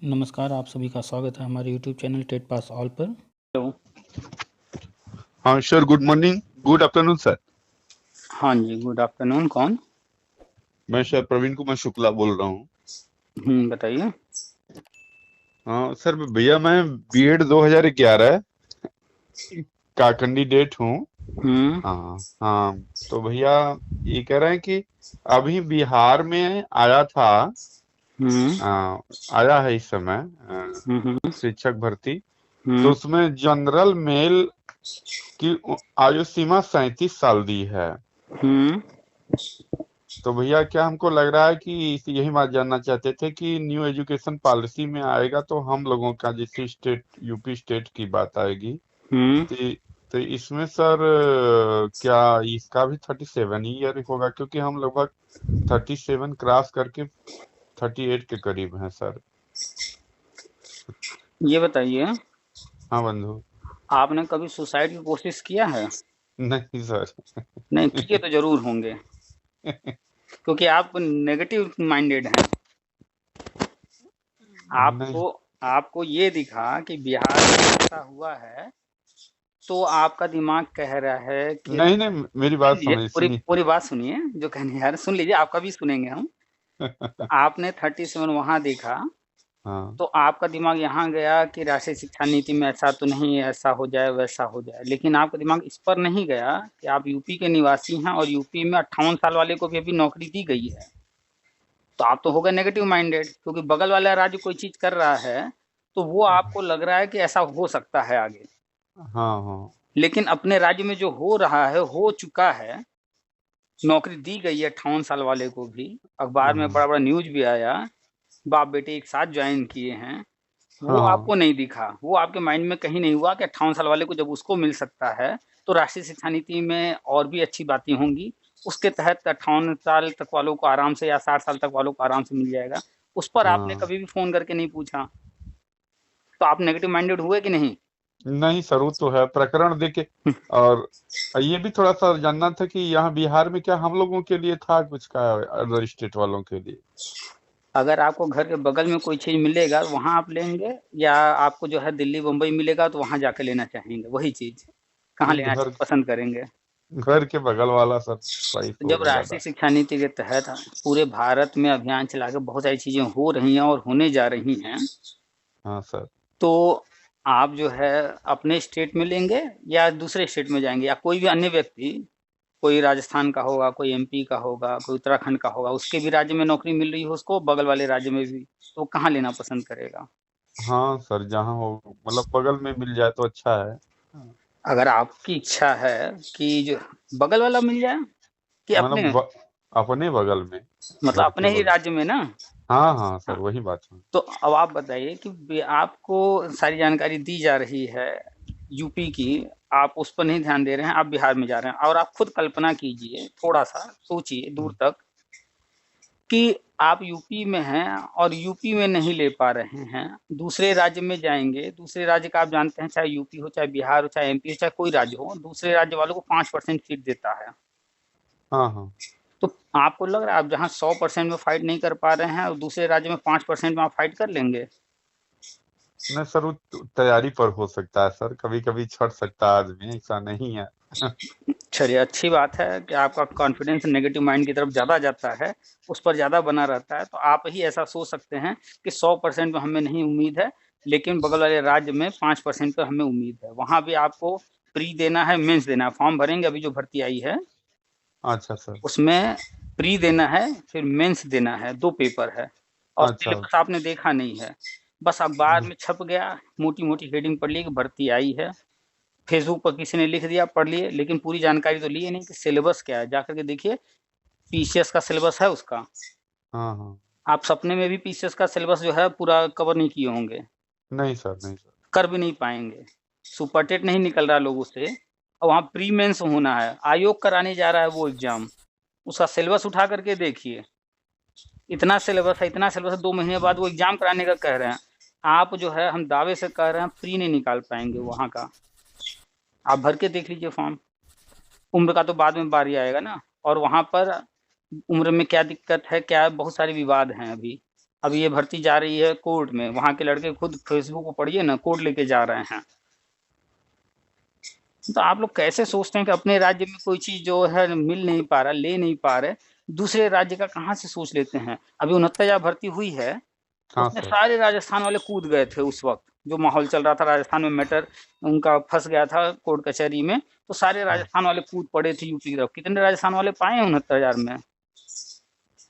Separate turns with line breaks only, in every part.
नमस्कार, आप सभी का स्वागत है हमारे YouTube channel TET pass all पर।
हेलो।
हाँ sir, good morning, good afternoon sir.
हाँ जी, गुड आफ्टरनून। कौन?
मैं सर प्रवीण कुमार शुक्ला बोल रहा हूँ।
बताइए।
हाँ सर, भैया मैं बीएड 2011 का कैंडिडेट हूँ।
हम्म
हाँ हाँ। तो भैया ये कह रहे हैं कि अभी बिहार में आया था,
हम्म
आ, आया है इस समय
हम्म
शिक्षक भर्ती। तो
हम्म
उसमें जनरल मेल की आयु सीमा 37 साल दी है।
हम्म
तो भैया क्या हमको लग रहा है कि यही बात जानना चाहते थे कि न्यू एजुकेशन पॉलिसी में आएगा तो हम लोगों का जैसे स्टेट यूपी स्टेट की बात आएगी।
हम्म
तो, तो इसमें सर क्या इसका भी 37 ईयर होगा, क्योंकि हम लगभग 37 क्रॉस करके 38 के करीब हैं सर।
ये बताइए,
हाँ बंधु।
आपने कभी सुसाइड की कोशिश किया है?
नहीं सर।
नहीं किए तो जरूर होंगे, क्योंकि आप नेगेटिव माइंडेड हैं।
नहीं
आपको आपको ये दिखा कि बिहार में ऐसा हुआ है, तो आपका दिमाग कह रहा है कि
नहीं नहीं, मेरी
सुन
बात
लीजिए,
समझ
पूरी
सुनिए।
पूरी बात सुनिए। जो कहने यार सुन लीजिए, आपका भी सुनेंगे हम। तो आपने 37 वहां देखा,
हाँ
तो आपका दिमाग यहाँ गया कि राष्ट्रीय शिक्षा नीति में ऐसा तो नहीं है, ऐसा हो जाए वैसा हो जाए, लेकिन आपका दिमाग इस पर नहीं गया कि आप यूपी के निवासी हैं और यूपी में 58 साल वाले को भी अभी नौकरी दी गई है। तो आप तो हो गए नेगेटिव माइंडेड, क्योंकि बगल वाला राज्य कोई चीज कर रहा है तो वो आपको लग रहा है कि ऐसा हो सकता है आगे।
हाँ हाँ
लेकिन अपने राज्य में जो हो रहा है, हो चुका है, नौकरी दी गई है 58 साल वाले को भी। अखबार में
हाँ
बड़ा बड़ा न्यूज भी आया, बाप बेटे एक साथ ज्वाइन किए हैं। वो
हाँ
आपको नहीं दिखा, वो आपके माइंड में कहीं नहीं हुआ कि 58 साल वाले को जब उसको मिल सकता है, तो राष्ट्रीय शिक्षा नीति में और भी अच्छी बातें होंगी। उसके तहत 58 साल तक वालों को आराम से, या 60 साल तक वालों को आराम से मिल जाएगा। उस पर आपने
हाँ।
कभी भी फोन करके नहीं पूछा। तो आप नेगेटिव माइंडेड हुए कि नहीं?
नहीं सर, वो तो है प्रकरण देखे। और ये भी थोड़ा सा जानना था कि यहाँ बिहार में क्या हम लोगों के लिए था कुछ का, अदर स्टेट वालों के लिए।
अगर आपको घर के बगल में कोई चीज मिलेगा तो वहां आप लेंगे, या आपको जो है दिल्ली बम्बई मिलेगा तो वहां जाके लेना चाहेंगे? वही चीज कहाँ
नहीं,
लेना
घर
पसंद करेंगे?
घर के बगल वाला सर सही
तो जब
होगा
राष्ट्रीय
ज्यादा।
शिक्षा नीति के तहत पूरे भारत में अभियान चला के बहुत सारी चीजें हो रही हैं और होने जा रही हैं,
हाँ सर।
तो आप जो है अपने स्टेट में लेंगे या दूसरे स्टेट में जाएंगे, या कोई भी अन्य व्यक्ति, कोई राजस्थान का होगा, कोई एमपी का होगा, कोई उत्तराखंड का होगा, उसके भी राज्य में नौकरी मिल रही हो उसको, बगल वाले राज्य में भी, तो वो कहाँ लेना पसंद करेगा?
हाँ सर, जहाँ हो मतलब बगल में मिल जाए तो अच्छा है।
अगर आपकी इच्छा है कि जो बगल वाला मिल जाए, कि अपने,
मतलब अपने बगल में,
मतलब
घर के
अपने ही
बगल।
राज्य में ना।
हाँ हाँ सर,
हाँ,
वही बात है।
तो अब आप बताइए कि आपको सारी जानकारी दी जा रही है यूपी की, आप उस पर नहीं ध्यान दे रहे हैं, आप बिहार में जा रहे हैं, और आप खुद कल्पना कीजिए, थोड़ा सा सोचिए दूर तक, कि आप यूपी में हैं और यूपी में नहीं ले पा रहे हैं, दूसरे राज्य में जाएंगे। दूसरे राज्य का आप जानते हैं, चाहे यूपी हो, चाहे बिहार हो, चाहे एमपी हो, चाहे कोई राज्य हो, दूसरे राज्य वालों को 5% सीट देता है।
हाँ हाँ।
तो आपको लग रहा है आप जहाँ 100% में फाइट नहीं कर पा रहे हैं और दूसरे राज्य में 5% में आप फाइट कर लेंगे?
नहीं सर, वो तैयारी पर हो सकता है सर, कभी कभी छट सकता है आदमी, ऐसा नहीं है।
चलिए, अच्छी बात है कि आपका कॉन्फिडेंस नेगेटिव माइंड की तरफ ज़्यादा जाता है, उस पर ज़्यादा बना रहता है। तो आप ही ऐसा सोच सकते हैं कि 100% में हमें नहीं उम्मीद है, लेकिन बगल वाले राज्य में 5% पे हमें उम्मीद है। वहाँ भी आपको प्री देना है, मेंस देना है। फॉर्म भरेंगे, अभी जो भर्ती आई है
अच्छा सर।
उसमें प्री देना है, फिर मेंस देना है, 2 पेपर है। और
अच्छा।
सिलेबस आपने देखा नहीं है, बस अखबार में छप गया, मोटी-मोटी हेडिंग पढ़ ली कि भर्ती आई है। फेसबुक पर किसी ने लिख दिया, पढ़ लिए, लेकिन पूरी जानकारी तो ली नहीं कि सिलेबस क्या है। जाकर के देखिए, पीसीएस का सिलेबस है उसका।
हाँ हाँ।
आप सपने में भी पीसीएस का सिलेबस जो है पूरा कवर नहीं किए होंगे,
नहीं सर, नहीं सर।
कर भी नहीं पाएंगे। सुपर टेट नहीं निकल रहा लोगों से, और वहाँ प्री मेंस होना है, आयोग कराने जा रहा है वो एग्जाम। उसका सिलेबस उठा करके देखिए, इतना सिलेबस है, इतना सिलेबस है, 2 महीने बाद वो एग्जाम कराने का कह रहे हैं। आप जो है, हम दावे से कह रहे हैं, प्री नहीं निकाल पाएंगे वहाँ का। आप भर के देख लीजिए फॉर्म। उम्र का तो बाद में बारी आएगा ना, और वहाँ पर उम्र में क्या दिक्कत है, क्या है, बहुत सारे विवाद हैं अभी। अब ये भर्ती जा रही है कोर्ट में, वहां के लड़के खुद फेसबुक को पढ़िए ना, कोर्ट लेके जा रहे हैं। तो आप लोग कैसे सोचते हैं कि अपने राज्य में कोई चीज जो है मिल नहीं पा रहा, ले नहीं पा रहे, दूसरे राज्य का कहाँ से सोच लेते हैं। अभी 69 भर्ती हुई है,
हाँ
उसमें
सर।
सारे राजस्थान वाले कूद गए थे। उस वक्त जो माहौल चल रहा था राजस्थान में, मैटर उनका फंस गया था कोर्ट कचहरी में, तो सारे राजस्थान वाले कूद पड़े थे यूपी की तरफ। कितने राजस्थान वाले पाए हैं 69,000 में?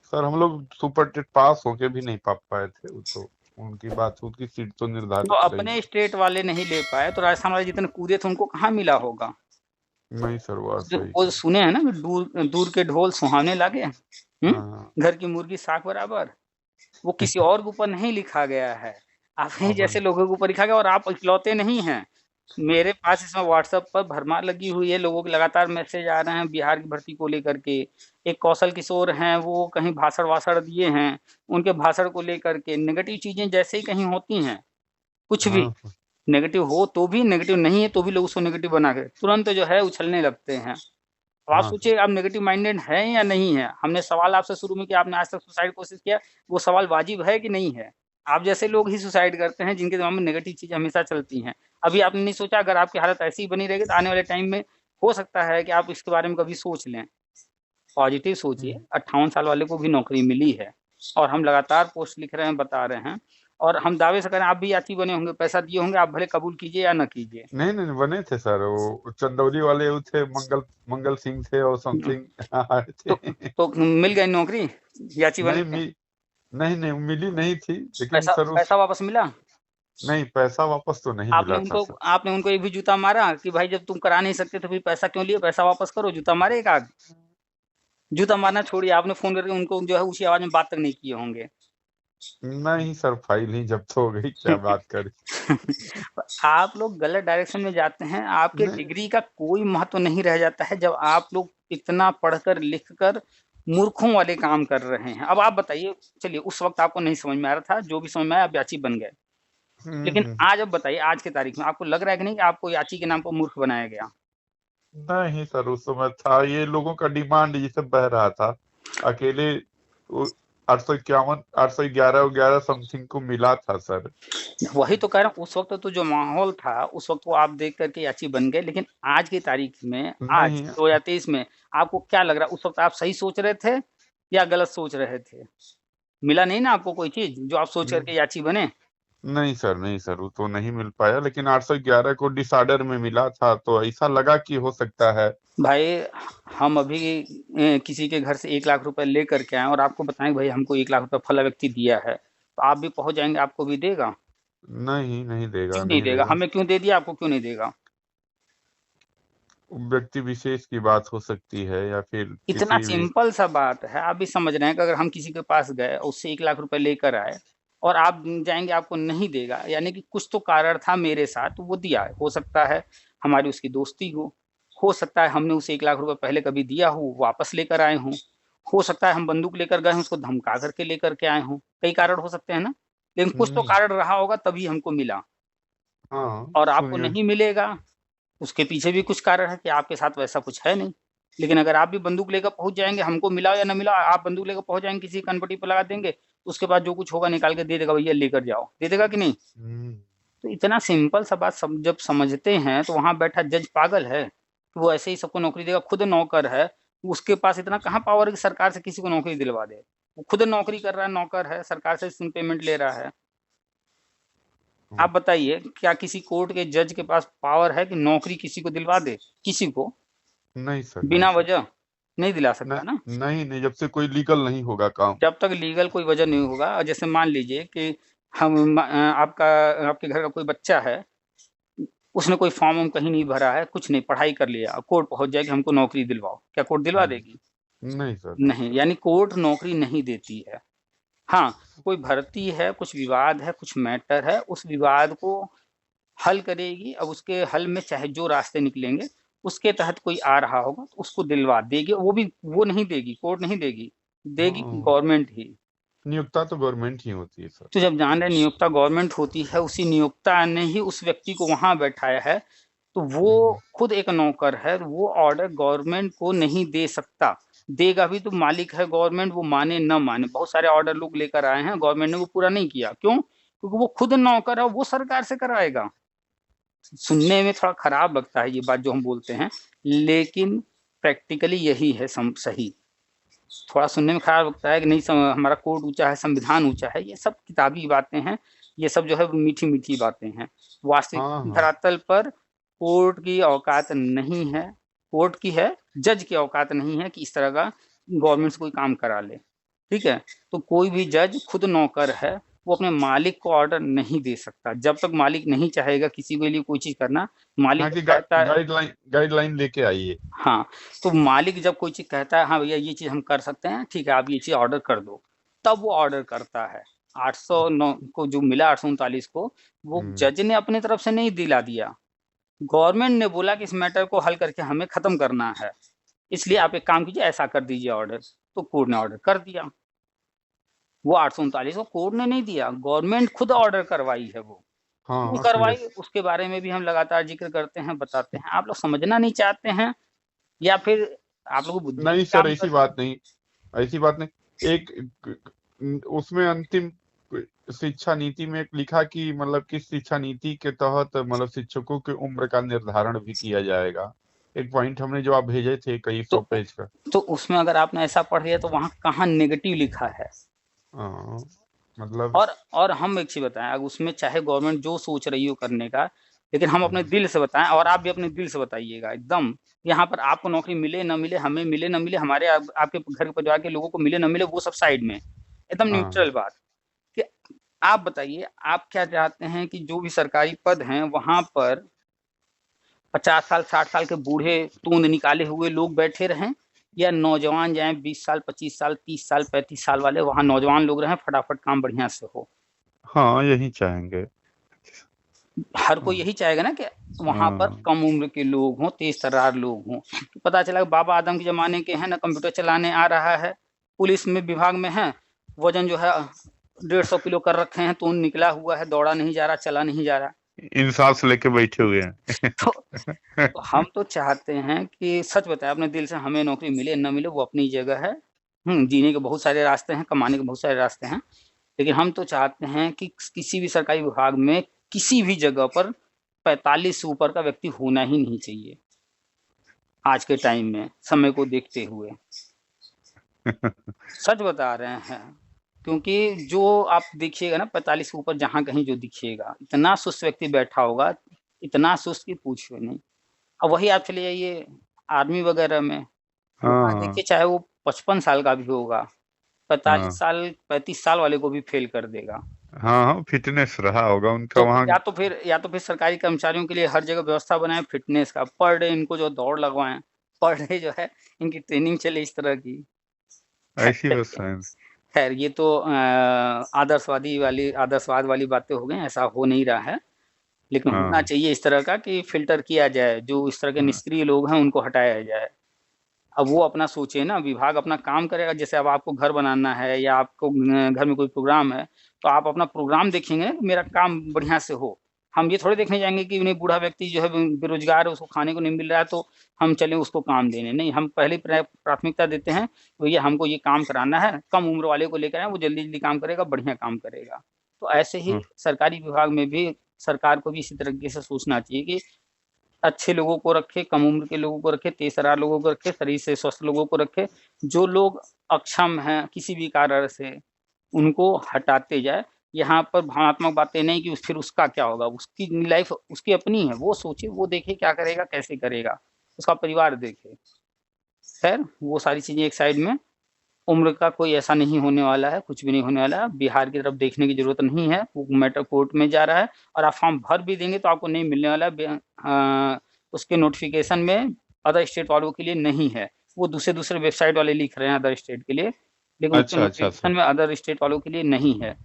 सर हम लोग सुपर टेट पास होके भी नहीं पा पाए थे, वो तो उनकी बात, उनकी सीट तो
तो
निर्धारित
अपने स्टेट वाले नहीं ले पाए तो राजस्थान वाले जितने कूदे थे उनको कहाँ मिला होगा?
नहीं सर, वो
जो
सही
वो
है।
सुने हैं ना कि दूर दूर के ढोल सुहावने लागे,
हाँ
घर की मुर्गी साख बराबर। वो किसी और के ऊपर नहीं लिखा गया है, आप ही
हाँ
जैसे लोगों के ऊपर लिखा गया। और आप इकलौते नहीं हैं। मेरे पास इसमें व्हाट्सएप पर भरमार लगी हुई है, लोगों के लगातार मैसेज आ रहे हैं बिहार की भर्ती को लेकर के। एक कौशल किशोर हैं, वो कहीं भाषण वाषण दिए हैं, उनके भाषण को लेकर के नेगेटिव चीजें जैसे ही कहीं होती हैं, कुछ भी
हाँ
नेगेटिव हो तो भी, नेगेटिव नहीं है तो भी लोग उसको नेगेटिव बना के तुरंत जो है उछलने लगते हैं। तो आप
हाँ
सोचिए आप नेगेटिव माइंडेड हैं या नहीं है। हमने सवाल आपसे शुरू में किया, आपने आज तक सुसाइड कोशिश किया, वो सवाल वाजिब है कि नहीं है? आप जैसे लोग ही सुसाइड करते हैं जिनके दिमाग में नेगेटिव चीजें हमेशा चलती हैं। अभी आपने नहीं सोचा, अगर आपकी हालत ऐसी ही बनी रहेगी तो आने वाले टाइम में हो सकता है कि आप इसके बारे में कभी सोच लें। पॉजिटिव सोचिए, 58 साल वाले को भी नौकरी मिली है और हम लगातार पोस्ट लिख रहे हैं, बता रहे हैं। और हम दावे से करें आप भी यात्री बने होंगे, पैसा दिए होंगे, आप भले कबूल कीजिए या न कीजिए।
नहीं नहीं बने थे सर, वो चंदौली वाले वो थे, मंगल सिंह थे और समथिंग आए
तो
थे।
तो मिल गई नौकरी याची बने
नहीं
थे?
नहीं नहीं मिली नहीं थी, लेकिन
पैसा
सर उस
पैसा वापस मिला?
नहीं, पैसा वापस तो नहीं
आपने
मिला था
उनको
सर।
आपने उनको ये भी जूता मारा कि भाई जब तुम करा नहीं सकते तो फिर पैसा क्यों लिए, पैसा वापस करो? जूता मारे एक आध? जूता मारना छोड़िए, आपने फोन करके उनको जो है उसी आवाज में बात तक नहीं किए होंगे।
नहीं सर, फाइल ही जब्त हो गई, क्या बात करें।
आप लोग गलत डायरेक्शन में जाते हैं। आपके
नहीं
डिग्री का कोई महत्व नहीं रह जाता है जब आप लोग इतना पढ़कर लिखकर मूर्खों वाले काम कर रहे हैं। अब आप बताइए, चलिए उस वक्त आपको नहीं समझ में आ रहा था, जो भी समझ में आया आप याची बन गए। लेकिन
हम्म।
आज अब बताइए, आज की तारीख में आपको लग रहा है कि नहीं कि आपको याची के नाम पर मूर्ख बनाया गया?
नहीं सर, उस समय था ये लोगों का डिमांड जिसे बह रहा था। अकेले 851 811 समथिंग को मिला था सर।
वही तो कह रहा हूँ, उस वक्त तो जो माहौल था उस वक्त वो आप देख करके याची बन गए। लेकिन आज की तारीख में, आज
नहीं
2023 में आपको क्या लग रहा है? उस वक्त आप सही सोच रहे थे या गलत सोच रहे थे? मिला नहीं ना आपको कोई चीज जो आप सोच करके याची बने?
नहीं सर, नहीं सर, वो तो नहीं मिल पाया, लेकिन 811 को डिसऑर्डर में मिला था, तो ऐसा लगा कि हो सकता है।
भाई हम अभी किसी के घर से 1 लाख रुपए लेकर के आए और आपको बताएं भाई हमको 1 लाख रुपए फला व्यक्ति दिया है, तो आप भी पहुंच जाएंगे, आपको भी देगा?
नहीं नहीं देगा,
क्यों नहीं
नहीं
देगा?
देगा।
हमें क्यों दे दिया, आपको क्यों नहीं देगा?
व्यक्ति विशेष की बात हो सकती है, या फिर
इतना
किसी भी।
सिंपल सा बात है, आप भी समझ रहे हैं कि अगर हम किसी के पास गए और उससे 1 लाख रुपए लेकर आए और आप जाएंगे आपको नहीं देगा, यानी कि कुछ तो कारण था मेरे साथ, तो वो दिया है। हो सकता है हमारी उसकी दोस्ती हो सकता है हमने उसे 1 लाख रुपए पहले कभी दिया हो, वापस लेकर आए हो सकता है हम बंदूक लेकर गए हों, उसको धमका करके लेकर के आए हों। कई कारण हो सकते हैं ना, लेकिन कुछ तो कारण रहा होगा तभी हमको मिला।
हाँ
और आपको
सुनिए।
नहीं मिलेगा, उसके पीछे भी कुछ कारण है कि आपके साथ वैसा कुछ है नहीं। लेकिन अगर आप भी बंदूक लेकर पहुंच जाएंगे, हमको मिला या ना मिला, आप बंदूक लेकर पहुंच जाएंगे, किसी कनपटी पर लगा देंगे, उसके बाद जो कुछ होगा निकाल के दे देगा, भैया लेकर जाओ, दे देगा कि नहीं?
हम्म।
तो इतना सिंपल सा बात जब समझते हैं तो वहां बैठा जज पागल है कि वो ऐसे ही सबको नौकरी देगा? खुद नौकर है, उसके पास इतना कहाँ पावर है कि सरकार से किसी को नौकरी दिलवा दे? वो खुद नौकरी कर रहा है, नौकर है, सरकार से पेमेंट ले रहा है। आप बताइए, क्या किसी कोर्ट के जज के पास पावर है कि नौकरी किसी को दिलवा दे? किसी को
नहीं सर, नहीं
बिना
सर।
वजह नहीं दिला
न,
सकता ना।
नहीं नहीं, जब से कोई लीगल नहीं होगा काम।
जब तक लीगल कोई वजह नहीं होगा, और जैसे मान लीजिए कि आपके घर का कोई बच्चा है, उसने कोई फॉर्म कहीं नहीं भरा है, कुछ नहीं, पढ़ाई कर लिया, कोर्ट पहुंच जाए कि हमको नौकरी दिलवाओ, क्या कोर्ट दिलवा देगी?
नहीं सर,
नहीं, यानी कोर्ट नौकरी नहीं देती है। हाँ, कोई भर्ती है, कुछ विवाद है, कुछ मैटर है, उस विवाद को हल करेगी। अब उसके हल में चाहे जो रास्ते निकलेंगे, उसके तहत कोई आ रहा होगा तो उसको दिलवा देगी। वो भी वो नहीं देगी, कोर्ट नहीं देगी, देगी गवर्नमेंट ही।
नियोक्ता तो गवर्नमेंट ही होती है सर।
तो जब जान रहे नियोक्ता गवर्नमेंट होती है, उसी नियोक्ता ने ही उस व्यक्ति को वहां बैठाया है, तो वो खुद एक नौकर है, वो ऑर्डर गवर्नमेंट को नहीं दे सकता। देगा भी तो मालिक है गवर्नमेंट, वो माने न माने। बहुत सारे ऑर्डर लोग लेकर आए हैं, गवर्नमेंट ने वो पूरा नहीं किया। क्यों? क्योंकि वो खुद नौकर है, वो सरकार से कराएगा। सुनने में थोड़ा खराब लगता है ये बात जो हम बोलते हैं, लेकिन प्रैक्टिकली यही है सही। थोड़ा सुनने में खराब लगता है कि नहीं हमारा कोर्ट ऊंचा है, संविधान ऊंचा है, ये सब किताबी बातें हैं, ये सब जो है मीठी मीठी बातें हैं। वास्तविक
हाँ हाँ
धरातल पर कोर्ट की औकात नहीं है, कोर्ट की है, जज की औकात नहीं है कि इस तरह का गवर्नमेंट से कोई काम करा ले। ठीक है, तो कोई भी जज खुद नौकर है, वो अपने मालिक को ऑर्डर नहीं दे सकता। जब तक मालिक नहीं चाहेगा किसी के लिए कोई चीज करना, मालिक
हाँ कि
कहता है
गाइडलाइन लेके आइए।
हाँ, तो मालिक जब कोई चीज कहता है हाँ भैया ये चीज हम कर सकते हैं, ठीक है आप ये चीज ऑर्डर कर दो, तब वो ऑर्डर करता है। 809 को जो मिला, 839 को, वो जज ने अपने तरफ से नहीं दिला दिया, गवर्नमेंट ने बोला कि इस मैटर को हल करके हमें खत्म करना है, इसलिए आप एक काम कीजिए, ऐसा कर दीजिए ऑर्डर। तो कोर्ट ने ऑर्डर कर दिया। वो 839 को कोर्ट ने नहीं दिया, गवर्नमेंट खुद ऑर्डर करवाई है। वो
हाँ
क्यों
हाँ
करवाई,
समझ।
उसके बारे में भी हम लगातार जिक्र करते हैं, बताते हैं। आप लोग समझना नहीं चाहते हैं, या फिर आप लोगों को बुद्धि
नहीं सर,
काम
ऐसी
करती
बात नहीं, ऐसी बात नहीं। एक उसमें अंतिम शिक्षा नीति में एक लिखा कि मतलब किस शिक्षा नीति के तहत मतलब शिक्षकों की उम्र का निर्धारण भी किया जाएगा। एक पॉइंट हमने जो आप भेजे थे कई 100 पेज का।
तो उसमें अगर आपने ऐसा पढ़ लिया तो वहां कहाँ नेगेटिव लिखा है?
हाँ, मतलब
और हम एक चीज बताएं, अगर उसमें चाहे गवर्नमेंट जो सोच रही हो करने का, लेकिन हम अपने दिल से बताएं, और आप भी अपने दिल से बताइएगा एकदम। यहाँ पर आपको नौकरी मिले ना मिले, हमें मिले ना मिले, हमारे आपके घर के परिवार के लोगों को मिले ना मिले, वो सब साइड में, एकदम
हाँ
न्यूट्रल बात। कि आप बताइए, आप क्या चाहते हैं कि जो भी सरकारी पद हैं वहां पर 50 साल 60 साल के बूढ़े तूंद निकाले हुए लोग बैठे रहें, या नौजवान जाएं 20 साल 25 साल 30 साल 35 साल वाले वहां नौजवान लोग रहें, फटाफट काम बढ़िया से हो?
हाँ यही चाहेंगे।
हर कोई यही चाहेगा ना कि वहां पर कम उम्र के लोग हों, तेज तर्रार लोग हों। तो पता चला बाबा आदम के जमाने के हैं ना, कंप्यूटर चलाने आ रहा है, पुलिस में विभाग में है, वजन जो है 150 किलो कर रखे हैं, तो निकला हुआ है, दौड़ा नहीं जा रहा, चला नहीं जा रहा।
इंसास लेके बैठे हुए हैं।
तो हम तो चाहते हैं कि सच बताएं अपने दिल से, हमें नौकरी मिले न मिले वो अपनी जगह है। जीने के बहुत सारे रास्ते हैं, कमाने के बहुत सारे रास्ते हैं, लेकिन हम तो चाहते हैं कि किसी भी सरकारी विभाग में किसी भी जगह पर 45 से ऊपर का व्यक्ति होना ही नहीं चाहिए आज के टाइम में, समय को देखते हुए। सच बता रहे हैं, क्योंकि जो आप देखिएगा ना 45 से ऊपर जहां कहीं जो दिखिएगा, इतना सुस्त व्यक्ति बैठा होगा, इतना सुस्त की पूछिए नहीं। अब वही आप चले जाइए आर्मी वगैरह में, वहां देखिए चाहे वो 55 साल का भी होगा, 45 साल 35 साल वाले को भी फेल कर देगा।
हाँ फिटनेस रहा होगा उनका
तो
वहाँ।
या तो फिर सरकारी कर्मचारियों के लिए हर जगह व्यवस्था बनाए फिटनेस का, पर डे इनको जो दौड़ लगवाएं, पर डे जो है इनकी ट्रेनिंग चले इस तरह की।
ऐसी व्यवस्था है।
खैर ये तो आदर्शवाद वाली बातें हो गई, ऐसा हो नहीं रहा है, लेकिन होना चाहिए इस तरह का कि फिल्टर किया जाए, जो इस तरह के निष्क्रिय लोग हैं उनको हटाया जाए। अब वो अपना सोचे ना, विभाग अपना काम करेगा। जैसे अब आपको घर बनाना है या आपको घर में कोई प्रोग्राम है, तो आप अपना प्रोग्राम देखेंगे कि मेरा काम बढ़िया से हो। हम ये थोड़े देखने जाएंगे कि नहीं बूढ़ा व्यक्ति जो है बेरोजगार है, उसको खाने को नहीं मिल रहा है, तो हम चलें उसको काम देने। नहीं, हम पहले प्राथमिकता देते हैं तो ये हमको ये काम कराना है, कम उम्र वाले को लेकर आए, वो जल्दी जल्दी काम करेगा, बढ़िया काम करेगा। तो ऐसे ही सरकारी विभाग में भी सरकार को भी इसी तरीके से सोचना चाहिए कि अच्छे लोगों को रखे, कम उम्र के लोगों को रखे, तेज तर्रार लोगों को रखे, शरीर से स्वस्थ लोगों को रखे। जो लोग अक्षम हैं किसी भी कारण से, उनको हटाते जाए। यहाँ पर भावनात्मक बातें नहीं कि फिर उसका क्या होगा, उसकी लाइफ उसकी अपनी है, वो सोचे, वो देखे क्या करेगा, कैसे करेगा, उसका परिवार देखे। खैर वो सारी चीजें एक साइड में, उम्र का कोई ऐसा नहीं होने वाला है, कुछ भी नहीं होने वाला है। बिहार की तरफ देखने की जरूरत नहीं है, वो मैटर कोर्ट में जा रहा है, और आप फॉर्म भर भी देंगे तो आपको नहीं मिलने वाला है। उसके नोटिफिकेशन में अदर स्टेट वालों के लिए नहीं है, वो दूसरे वेबसाइट वाले लिख रहे हैं अदर स्टेट के लिए, लेकिन उसके नोटिफिकेशन में अदर स्टेट वालों के लिए नहीं है।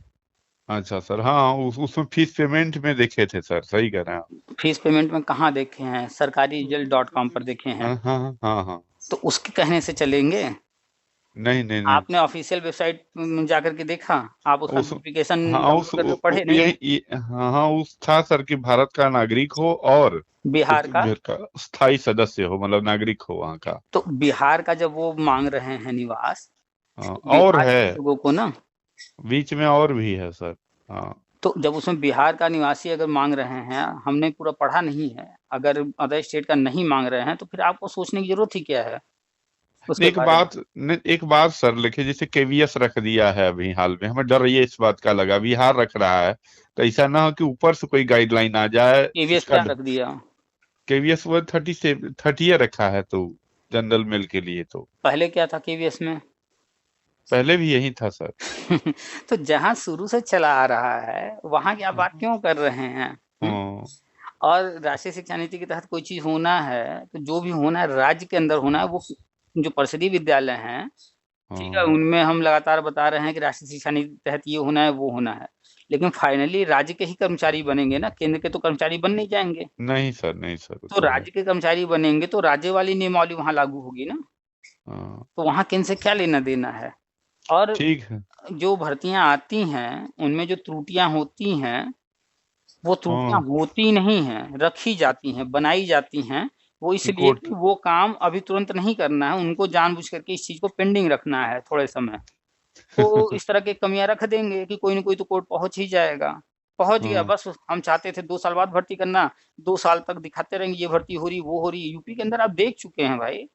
अच्छा सर, हाँ उसमें फीस पेमेंट में देखे थे सर, सही कह रहे हैं आप।
फीस पेमेंट में कहाँ देखे हैं, सरकारी रिजल्ट.com पर देखे हैं।
हाँ हाँ हाँ हाँ।
तो उसके कहने से चलेंगे?
नहीं नहीं नहीं
आपने ऑफिशियल वेबसाइट जाकर के देखा? आप उसका
उस
नोटिफिकेशन
हाँ
डाउनलोड करके पढ़े नहीं?
हाँ हाँ उस था सर कि भारत का नागरिक हो और
बिहार का?
छत्तीसगढ़ का स्थायी सदस्य हो, मतलब नागरिक हो वहाँ का।
तो बिहार का जब वो मांग रहे हैं निवास,
हाँ, और
बिहार
है
के लोगों को ना,
बीच में और भी है सर। हाँ
तो जब उसमें बिहार का निवासी अगर मांग रहे हैं, हमने पूरा पढ़ा नहीं है, अगर अदर स्टेट का नहीं मांग रहे हैं तो फिर आपको सोचने की जरूरत ही क्या है उसके बारे में?
एक बात सर लिखे, जैसे केवीएस रख दिया है अभी हाल में, हमें डर ये इस बात का लगा बिहार रख रहा है, तो ऐसा ना हो कि ऊपर से कोई गाइडलाइन आ जाए
ईवीएस
इसका।
क्या रख दिया?
केवीएस वो 30 रखा है तो जनरल मेल के लिए तो।
पहले क्या था केवीएस में?
पहले भी यही था सर।
तो जहां शुरू से चला आ रहा है वहां की आप बात क्यों कर रहे हैं?
हाँ
और राष्ट्रीय शिक्षा नीति के तहत कोई चीज होना है तो जो भी होना है राज्य के अंदर होना है। वो जो परिषदीय विद्यालय हैं, ठीक है,
हाँ
उनमें हम लगातार बता रहे हैं कि राष्ट्रीय शिक्षा नीति के तहत ये होना है वो होना है, लेकिन फाइनली राज्य के ही कर्मचारी बनेंगे ना, केंद्र के तो कर्मचारी बन नहीं जाएंगे।
नहीं सर, नहीं सर, वो
तो
तो है।
राज्य के कर्मचारी बनेंगे तो राज्य वाली नियमावली वहां लागू होगी ना।
हाँ
तो वहां केंद्र से क्या लेना देना है? और
ठीक है।
जो भर्तियां आती हैं उनमें जो त्रुटियां होती हैं, वो त्रुटियां
हाँ
होती नहीं हैं, रखी जाती हैं, बनाई जाती हैं। वो
कि
इसलिए
कोर्ट।
कि वो काम अभी तुरंत नहीं करना है, उनको जानबूझ करके इस चीज को पेंडिंग रखना है थोड़े समय। तो इस तरह की कमियां रख देंगे कि कोई ना कोई तो कोर्ट पहुंच ही जाएगा। पहुंच गया,
हाँ
बस हम चाहते थे 2 साल बाद भर्ती करना, 2 साल तक दिखाते रहेंगे ये भर्ती हो रही वो हो रही। यूपी के अंदर आप देख चुके हैं भाई,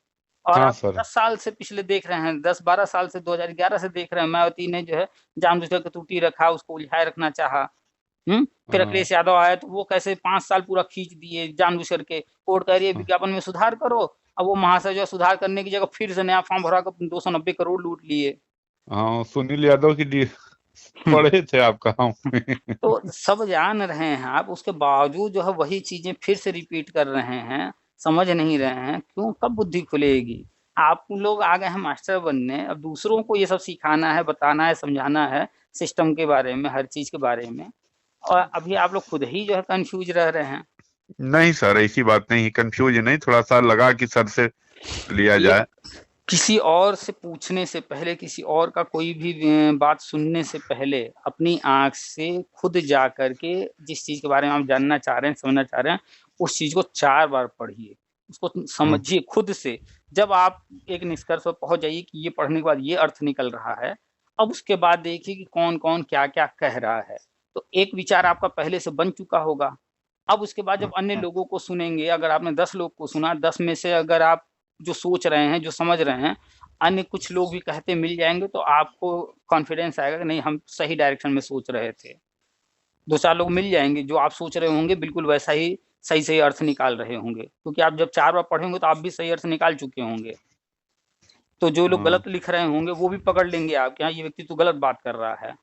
और
हाँ
आप
सर।
10 साल से पिछले देख रहे हैं, 10-12 साल से 2011 से देख रहे हैं। मायावती ने जो है जानबूझ करके त्रुटि रखा, उसको उलझाए रखना चाहा। फिर
हाँ
अखिलेश यादव आए तो वो कैसे 5 साल पूरा खींच दिए जानबूझ करके। कोर्ट कह रही है
हाँ
विज्ञापन में सुधार करो, अब वो महाशय जो है सुधार करने की जगह फिर से नया फॉर्म भरा कर 290 करोड़ लूट लिए।
हाँ, सुनील यादव की पढ़े थे आप कहाँ में?
तो सब जान रहे हैं आप, उसके बावजूद जो है वही चीजें फिर से रिपीट कर रहे हैं। समझ नहीं रहे हैं क्यों, कब बुद्धि खुलेगी? आप लोग आ गए हैं मास्टर बनने, अब दूसरों को ये सब सिखाना है, बताना है, समझाना है सिस्टम के बारे में, हर चीज के बारे में। और अभी आप लोग खुद ही जो है कंफ्यूज रह रहे हैं।
नहीं सर, ऐसी बात नहीं, कंफ्यूज नहीं, थोड़ा सा लगा कि सर से लिया
ये
जाए।
किसी और से पूछने से पहले, किसी और का कोई भी बात सुनने से पहले, अपनी आंख से खुद जा करके जिस चीज के बारे में आप जानना चाह रहे हैं, समझना चाह रहे हैं, उस चीज को 4 बार पढ़िए, उसको
हाँ
समझिए खुद से। जब आप एक निष्कर्ष पर पहुंच जाइए कि ये पढ़ने के बाद ये अर्थ निकल रहा है, अब उसके बाद देखिए कि कौन कौन क्या क्या कह रहा है। तो एक विचार आपका पहले से बन चुका होगा। अब उसके बाद जब
हाँ
अन्य
हाँ
लोगों को सुनेंगे, अगर आपने 10 लोग को सुना, 10 में से अगर आप जो सोच रहे हैं, जो समझ रहे हैं, अन्य कुछ लोग भी कहते मिल जाएंगे, तो आपको कॉन्फिडेंस आएगा कि नहीं हम सही डायरेक्शन में सोच रहे थे। 2-4 लोग मिल जाएंगे जो आप सोच रहे होंगे बिल्कुल वैसा ही सही सही अर्थ निकाल रहे होंगे, क्योंकि आप जब 4 बार पढ़ेंगे तो आप भी सही अर्थ निकाल चुके होंगे। तो जो लोग
हाँ
गलत लिख रहे होंगे वो भी पकड़ लेंगे आप कि हाँ ये व्यक्ति तो गलत बात कर रहा है।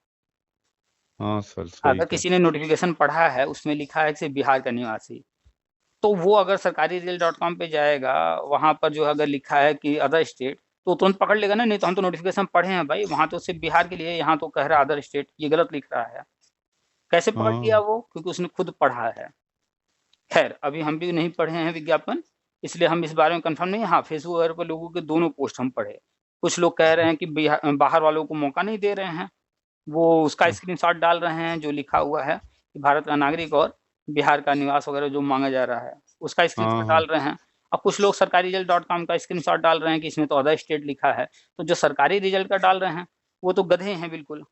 हाँ सर, सही
अगर
कह।
किसी ने नोटिफिकेशन पढ़ा है, उसमें लिखा है कि बिहार का निवासी, तो वो अगर सरकारी रिजल्ट.com पे जाएगा, वहां पर जो अगर लिखा है कि अदर स्टेट, तो तुरंत पकड़ लेगा ना। नहीं तो हम तो नोटिफिकेशन पढ़े हैं भाई, वहां तो सिर्फ बिहार के लिए, यहाँ तो कह रहा है अदर स्टेट, ये गलत लिख रहा है। कैसे पकड़ लिया
हाँ
वो? क्योंकि उसने खुद पढ़ा है। खैर अभी हम भी नहीं पढ़े हैं विज्ञापन, इसलिए हम इस बारे में कंफर्म नहीं। हाँ, फेसबुक वगैरह पर लोगों के दोनों पोस्ट हम पढ़े। कुछ लोग कह रहे हैं कि बाहर वालों को मौका नहीं दे रहे हैं, वो उसका स्क्रीनशॉट डाल रहे हैं जो लिखा हुआ है कि भारत का नागरिक और बिहार का निवास वगैरह जो मांगा जा रहा है, उसका
हाँ
स्क्रीनशॉट
हाँ
डाल रहे हैं। और कुछ लोग सरकारी रिजल्ट.com का स्क्रीनशॉट डाल रहे हैं कि इसमें तो अदर स्टेट लिखा है। तो जो सरकारी रिजल्ट का डाल रहे हैं वो तो गधे हैं बिल्कुल,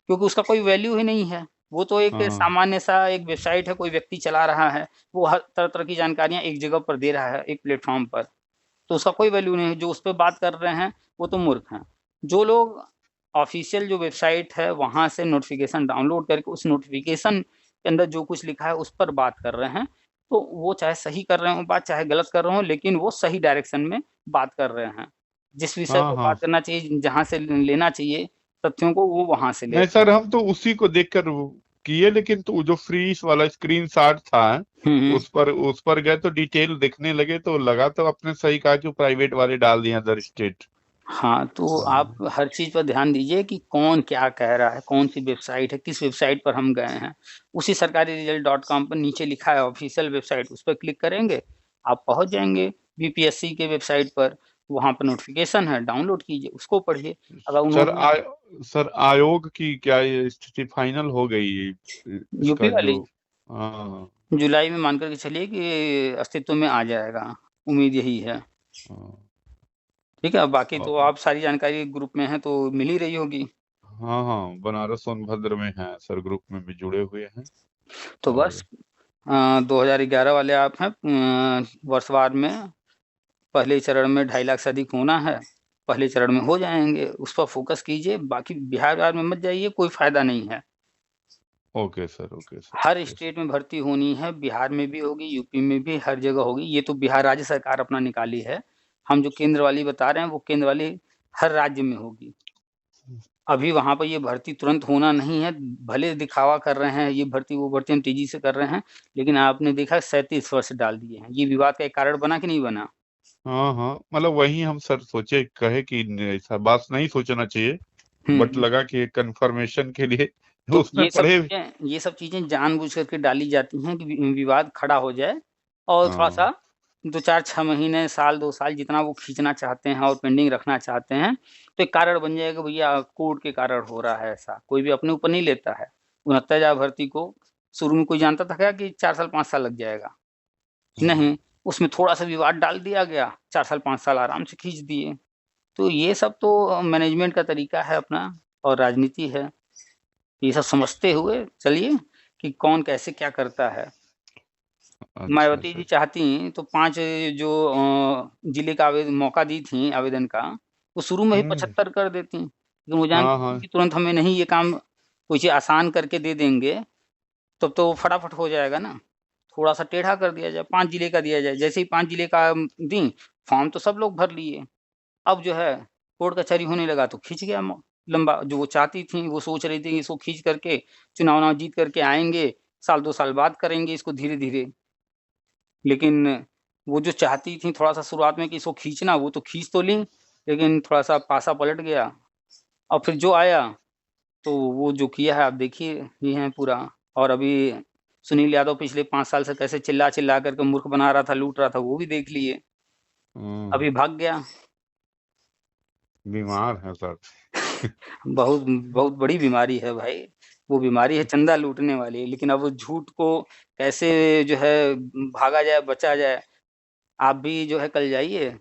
क्योंकि उसका कोई वैल्यू ही नहीं है। वो तो एक
हाँ
सामान्य सा एक वेबसाइट है, कोई व्यक्ति चला रहा है, वो हर तरह तरह की जानकारियां एक जगह पर दे रहा है, एक प्लेटफॉर्म पर। तो उसका कोई वैल्यू नहीं है। जो उस पर बात कर रहे हैं वो तो मूर्ख हैं। जो लोग ऑफिशियल जो वेबसाइट है वहां से नोटिफिकेशन डाउनलोड करके उस नोटिफिकेशन के अंदर जो कुछ लिखा है उस पर बात कर रहे हैं, तो वो चाहे सही कर रहे हो बात, चाहे गलत कर रहे हो, लेकिन वो सही डायरेक्शन में बात कर रहे हैं। जिस विषय
हाँ
पर
हाँ।
बात करना चाहिए, जहां से लेना चाहिए तथ्यों को, वो वहां से ले
नहीं
रहे
सर, हम तो उसी को देखकर वो किए, लेकिन तो जो फ्री वाला स्क्रीन शॉट था
हैं।
उस पर गए तो डिटेल देखने लगे तो लगा, तो आपने सही कहा कि प्राइवेट वाले डाल दिए अदर स्टेट।
हाँ, तो आप हर चीज़ पर ध्यान दीजिए कि कौन क्या कह रहा है, कौन-सी वेबसाइट है, किस वेबसाइट पर हम गए हैं। उसी सरकारी रिजल्ट.com पर नीचे लिखा है ऑफिशियल वेबसाइट, उस पर क्लिक करेंगे, आप पहुँच जाएँगे बीपीएससी के वेबसाइट पर। वहां पर नोटिफिकेशन है, डाउनलोड कीजिए, उसको पढ़िए। अगर
सर
उन्होंने
सर आयोग की क्या ये स्थिति फाइनल हो गई
यूपी
इसका
वाली
जो? हाँ
जुलाई में मान करके चलिए कि अस्तित्व में आ जाएगा, उम्मीद यही है।
हाँ
ठीक है, बाकी तो
हाँ
आप सारी जानकारी ग्रुप में है तो मिल ही रही होगी।
हाँ हाँ, बनारस सोनभद्र में है सर, ग्रुप में भी जुड़े हुए हैं।
तो बस
और
2011 वाले आप हैं, वर्षवार में पहले चरण में 2.5 लाख से अधिक होना है, पहले चरण में हो जाएंगे, उस पर फोकस कीजिए। बाकी बिहार में मत जाइए, कोई फायदा नहीं है।
ओके सर, ओके सर,
हर
ओके सर।
स्टेट में भर्ती होनी है, बिहार में भी होगी, यूपी में भी, हर जगह होगी। ये तो बिहार राज्य सरकार अपना निकाली है, हम जो केंद्र वाली बता रहे हैं वो केंद्र वाली हर राज्य में होगी। अभी वहां पर ये भर्ती तुरंत होना नहीं है, भले दिखावा कर रहे हैं, ये भर्ती वो भर्ती हम तेजी से कर रहे हैं, लेकिन आपने देखा 37 वर्ष डाल दिए हैं। ये विवाद का एक कारण बना कि नहीं बना?
हाँ हाँ, मतलब वही हम सर सोचे, कहे कि ऐसा बात नहीं सोचना चाहिए, बट
हम्म।
लगा कि कंफर्मेशन के लिए
तो
उसमें पढ़े।
ये सब चीजें जानबूझ करके डाली जाती हैं कि विवाद खड़ा हो जाए, और थोड़ा सा
हाँ
2-4-6 महीने, साल 2 साल जितना वो खींचना चाहते हैं और पेंडिंग रखना चाहते हैं, तो एक कारण बन जाएगा, भैया कोर्ट के कारण हो रहा है ऐसा। कोई भी अपने ऊपर नहीं लेता है। 69,000 भर्ती को शुरू में कोई जानता था क्या कि 4 साल 5 साल लग जाएगा? नहीं, उसमें थोड़ा सा विवाद डाल दिया गया, 4 साल 5 साल आराम से खींच दिए। तो ये सब तो मैनेजमेंट का तरीका है अपना, और राजनीति है। ये सब समझते हुए चलिए कि कौन कैसे क्या करता है।
अच्छा
मायावती जी
सर।
चाहती तो 5 जो जिले का आवेदन मौका दी थी आवेदन का, वो शुरू में ही 75 कर देती, लेकिन वो
हाँ
जानती थी
हाँ
कि तुरंत हमें नहीं, ये काम कोई चीज आसान करके दे देंगे तब तो फटाफट हो जाएगा ना। थोड़ा सा टेढ़ा कर दिया जाए, 5 जिले का दिया जाए। जैसे ही 5 जिले का दी, फॉर्म तो सब लोग भर लिए। अब जो है कोर्ट कचहरी होने लगा तो खींच गया लंबा। जो वो चाहती थी, वो सोच रही थी कि इसको खींच करके चुनाव जीत करके आएंगे, साल 2 साल बाद करेंगे इसको धीरे धीरे। लेकिन वो जो चाहती थी थोड़ा सा शुरुआत में कि इसको खींचना, वो तो खींच तो ली, लेकिन थोड़ा सा पासा पलट गया। और फिर जो आया तो वो जो किया है आप देखिए ही हैं पूरा। और अभी सुनील यादव पिछले 5 साल से कैसे चिल्ला चिल्ला करके मूर्ख बना रहा था, लूट रहा था, वो भी देख लिए। अभी भाग गया।
बीमार है सर।
बहुत बहुत बड़ी बीमारी है भाई। वो बीमारी है चंदा लूटने वाली। लेकिन अब वो झूठ को कैसे जो है भागा जाए, बचा जाए। आप भी जो है कल जाइए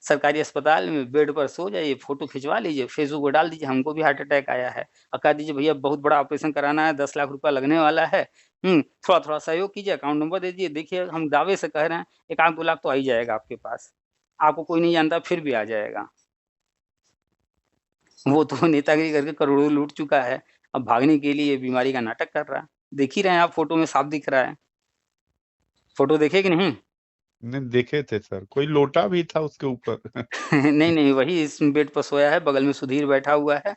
सरकारी अस्पताल में, बेड पर सो जाइए, फोटो खिंचवा लीजिए, फेसबुक पर डाल दीजिए, हमको भी हार्ट अटैक आया है, और कह दीजिए भैया बहुत बड़ा ऑपरेशन कराना है, 10 लाख रुपया लगने वाला है। थोड़ा थोड़ा सहयोग कीजिए, अकाउंट नंबर दे दीजिए। देखिए हम दावे से कह रहे हैं 1-2 लाख तो आ ही जाएगा आपके पास। आपको कोई नहीं जानता फिर भी आ जाएगा। वो तो नेतागिरी करके करोड़ों लूट चुका है, अब भागने के लिए बीमारी का नाटक कर रहा है। देख ही रहे हैं आप, फोटो में साफ दिख रहा है। फोटो देखे कि नहीं?
ने देखे थे सर, कोई लोटा भी था उसके ऊपर।
नहीं नहीं, वही इस बेड पर सोया है, बगल में सुधीर बैठा हुआ है।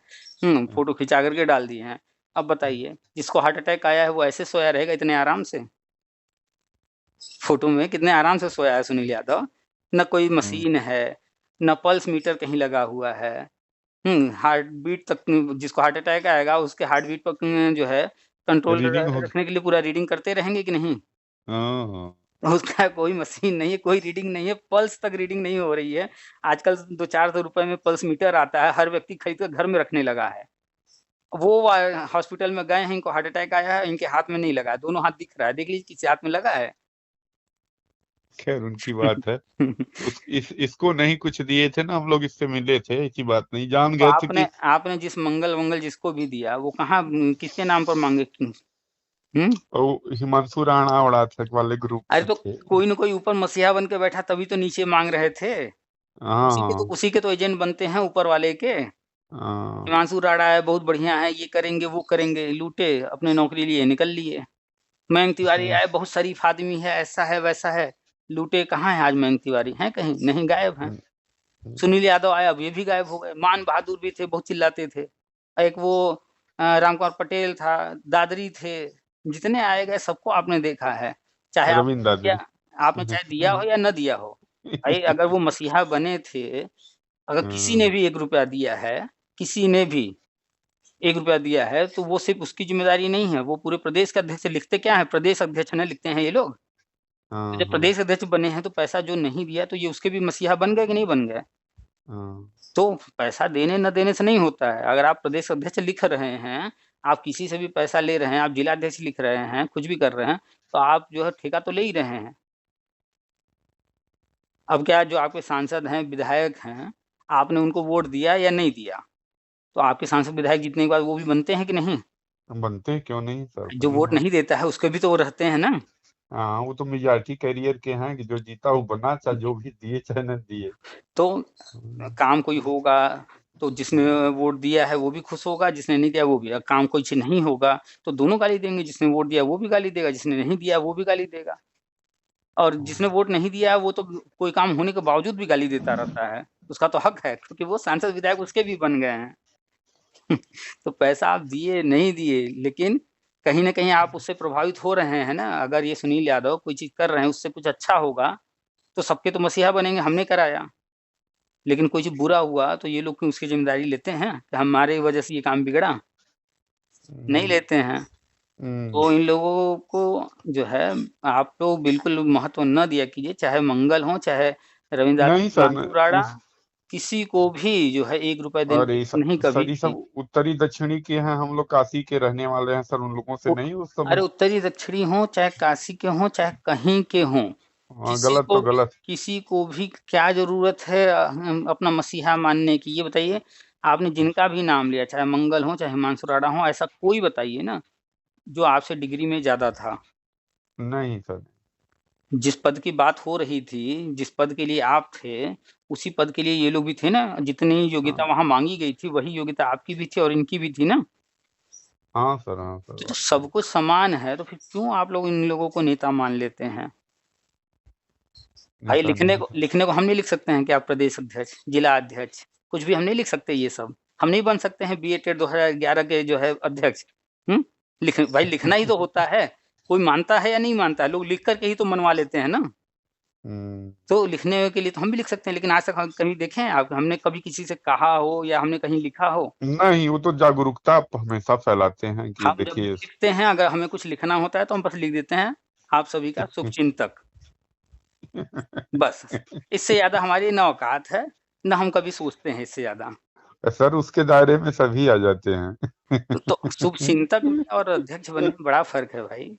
फोटो खिंचा करके डाल दिए हैं। अब बताइए, जिसको हार्ट अटैक आया है वो ऐसे सोया रहेगा इतने आराम से? फोटो में कितने आराम से सोया है सुनील यादव। न कोई मशीन है, न पल्स मीटर कहीं लगा हुआ है। हार्ट बीट तक, जिसको हार्ट अटैक आएगा उसके हार्ट बीट पर जो है कंट्रोल
रीडिंग होगी।
रखने के लिए पूरा रीडिंग करते रहेंगे कि नहीं?
हाँ हाँ।
उसका कोई मशीन नहीं है, कोई रीडिंग नहीं है, पल्स तक रीडिंग नहीं हो रही है। आजकल 200-400 रुपए में पल्स मीटर आता है, हर व्यक्ति खरीद कर घर में रखने लगा है। वो हॉस्पिटल में गए हैं, इनको हार्ट अटैक आया है, इनके हाथ में नहीं लगा है, दोनों हाथ दिख रहा है, देख लीजिए किसी हाथ में लगा है?
खैर उनकी बात है। इसको नहीं कुछ दिए थे ना, हम लोग इससे मिले थे, ऐसी बात नहीं, जान
तो
गए थे
आपने
कि
आपने जिस मंगल जिसको भी दिया वो कहाँ, किसके नाम पर मांगे?
वो हिमांशु राणा उड़ाथक वाले ग्रुप
अरे
से
तो
थे।
कोई न कोई ऊपर मसीहा बन के बैठा तभी तो नीचे मांग रहे थे।
हाँ हाँ
उसी के तो एजेंट बनते हैं ऊपर वाले के।
हाँ।
हिमांशु राणा है, बहुत बढ़िया है, ये करेंगे वो करेंगे, लूटे, अपने नौकरी लिए निकल लिए। मयंक तिवारी आए, बहुत शरीफ आदमी है, ऐसा है वैसा है, लूटे। कहाँ है आज मयंक तिवारी? हैं कहीं? नहीं, गायब हैं। सुनील यादव आया, अब ये भी गायब हो गए। मान बहादुर भी थे, बहुत चिल्लाते थे। एक वो रामकुमार पटेल था, दादरी थे। जितने आए गए सबको आपने देखा है, चाहे
रविंद्र दादरी।
आपने चाहे दिया हो या न दिया हो। भाई अगर वो मसीहा बने थे, अगर किसी ने भी 1 रुपया दिया है, किसी ने भी 1 रुपया दिया है, तो वो सिर्फ उसकी जिम्मेदारी नहीं है, वो पूरे प्रदेश के अध्यक्ष लिखते क्या है? प्रदेश अध्यक्ष ने लिखते हैं ये लोग। तो
हाँ
जब
हाँ
प्रदेश अध्यक्ष बने हैं तो पैसा जो नहीं दिया तो ये उसके भी मसीहा बन गए कि नहीं बन गए?
हाँ
तो पैसा देने न देने से नहीं होता है। अगर आप प्रदेश अध्यक्ष लिख रहे हैं, आप किसी से भी पैसा ले रहे हैं, आप जिला अध्यक्ष लिख रहे हैं, कुछ भी कर रहे हैं, तो आप जो है ठेका तो ले ही रहे हैं। अब क्या जो आपके सांसद हैं, विधायक हैं, आपने उनको वोट दिया या नहीं दिया? तो आपके सांसद विधायक जीतने के बाद वो भी बनते हैं कि नहीं?
बनते हैं, क्यों नहीं सर,
जो
बने
वोट
हैं।
नहीं देता है उसके भी तो वो रहते हैं ना।
हाँ, वो तो मेजॉरिटी कैरियर के हैं कि जो जीता वो बना, चाहे जो भी दिए चाहे न दिए।
तो
हम्म,
काम कोई होगा तो जिसने वोट दिया है वो भी खुश होगा, जिसने नहीं दिया वो भी। काम कोई चीज नहीं होगा तो दोनों गाली देंगे, जिसने वोट दिया वो भी गाली देगा, जिसने नहीं दिया वो भी गाली देगा। और जिसने वोट नहीं दिया वो तो कोई काम होने के बावजूद भी गाली देता रहता है, उसका तो हक है क्योंकि वो सांसद विधायक उसके भी बन गए हैं। तो पैसा आप दिए नहीं दिए, लेकिन कहीं ना कहीं आप उससे प्रभावित हो रहे हैं ना। अगर ये सुनील यादव कोई चीज कर रहे हैं उससे कुछ अच्छा होगा तो सबके तो मसीहा बनेंगे, हमने कराया। लेकिन कोई चीज बुरा हुआ तो ये लोग क्यों उसकी जिम्मेदारी लेते हैं कि हमारे वजह से ये काम बिगड़ा? नहीं लेते हैं।
हम्म,
तो इन लोगों को जो है आप लोग बिल्कुल महत्व न दिया कीजिए, चाहे मंगल हो चाहे रविंद्रनाथ
नहीं सर,
हिमांशु राणा, किसी को भी जो है 1 रुपए देने
और
की
ये
जरूरत नहीं कभी
सर ये
भी।
सब उत्तरी दक्षिणी के हैं, हम लोग काशी के रहने वाले हैं सर, उन लोगों से
वो
नहीं उस सब।
अरे उत्तरी दक्षिणी हो चाहे काशी के हो चाहे कहीं के हों,
हाँ, गलत तो गलत।
किसी को भी क्या जरूरत है अपना मसीहा मानने की? ये बताइए। आपने जिनका भी नाम लिया, चाहे मंगल हो चाहे हिमांशु राणा हो, ऐसा कोई बताइए ना जो आपसे डिग्री में ज्यादा था।
नहीं सर।
जिस पद की बात हो रही थी, जिस पद के लिए आप थे, उसी पद के लिए ये लोग भी थे ना। जितनी योग्यता
हाँ
वहां मांगी गई थी वही योग्यता आपकी भी थी और इनकी भी थी ना।
हाँ सर, हाँ सर,
तो
बात
सब कुछ समान है तो फिर क्यों आप लोग इन लोगों को नेता मान लेते हैं? भाई
नेता नहीं सर।
लिखने को हम नहीं लिख सकते हैं कि आप प्रदेश अध्यक्ष, जिला अध्यक्ष, कुछ भी हम नहीं लिख सकते। ये सब हम नहीं बन सकते हैं बीए टेट 2011 के जो है अध्यक्ष। भाई लिखना ही तो होता है। कोई मानता है या नहीं मानता है? लोग लिख करके ही तो मनवा लेते हैं ना।
हम्म,
तो लिखने के लिए तो हम भी लिख सकते हैं, लेकिन आज तक हम कहीं देखें आप, हमने कभी किसी से कहा हो या हमने कहीं लिखा हो?
नहीं, वो तो जागरूकता आप हमेशा फैलाते हैं कि
हम जब भी
देखिए।
लिखते हैं, अगर हमें कुछ लिखना होता है तो हम बस लिख देते हैं, आप सभी का शुभचिंतक, बस। इससे ज्यादा हमारी न औकात है, न हम कभी सोचते हैं इससे ज्यादा।
सर उसके दायरे में सभी आ जाते हैं।
तो शुभचिंतक में और अध्यक्ष बनने में बड़ा फर्क है भाई।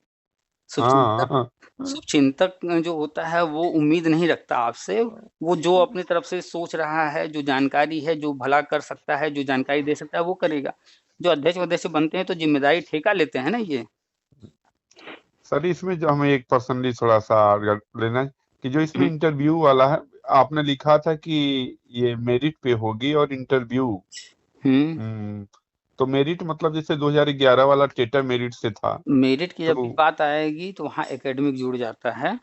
हाँ
शुभचिंतक
हाँ
शुभचिंतक जो होता है वो उम्मीद नहीं रखता आपसे। वो जो अपनी तरफ से सोच रहा है, जो जानकारी है, जो भला कर सकता है, जो जानकारी दे सकता है वो करेगा। जो अध्यक्ष बनते हैं तो जिम्मेदारी ठेका लेते हैं ना ये।
सर, इसमें जो हमें एक पर्सनली थोड़ा सा अगर लेना है कि जो इसमें
हम्म
इंटरव्यू वाला है, आपने लिखा था कि ये मेरिट पे होगी और इंटरव्यू।
हम्म।
हम्म, तो मेरिट मतलब जैसे 2011 वाला टेटा मेरिट से था।
मेरिट की जब भी
तो
बात आएगी तो वहाँ एकेडमिक जुड़ जाता है,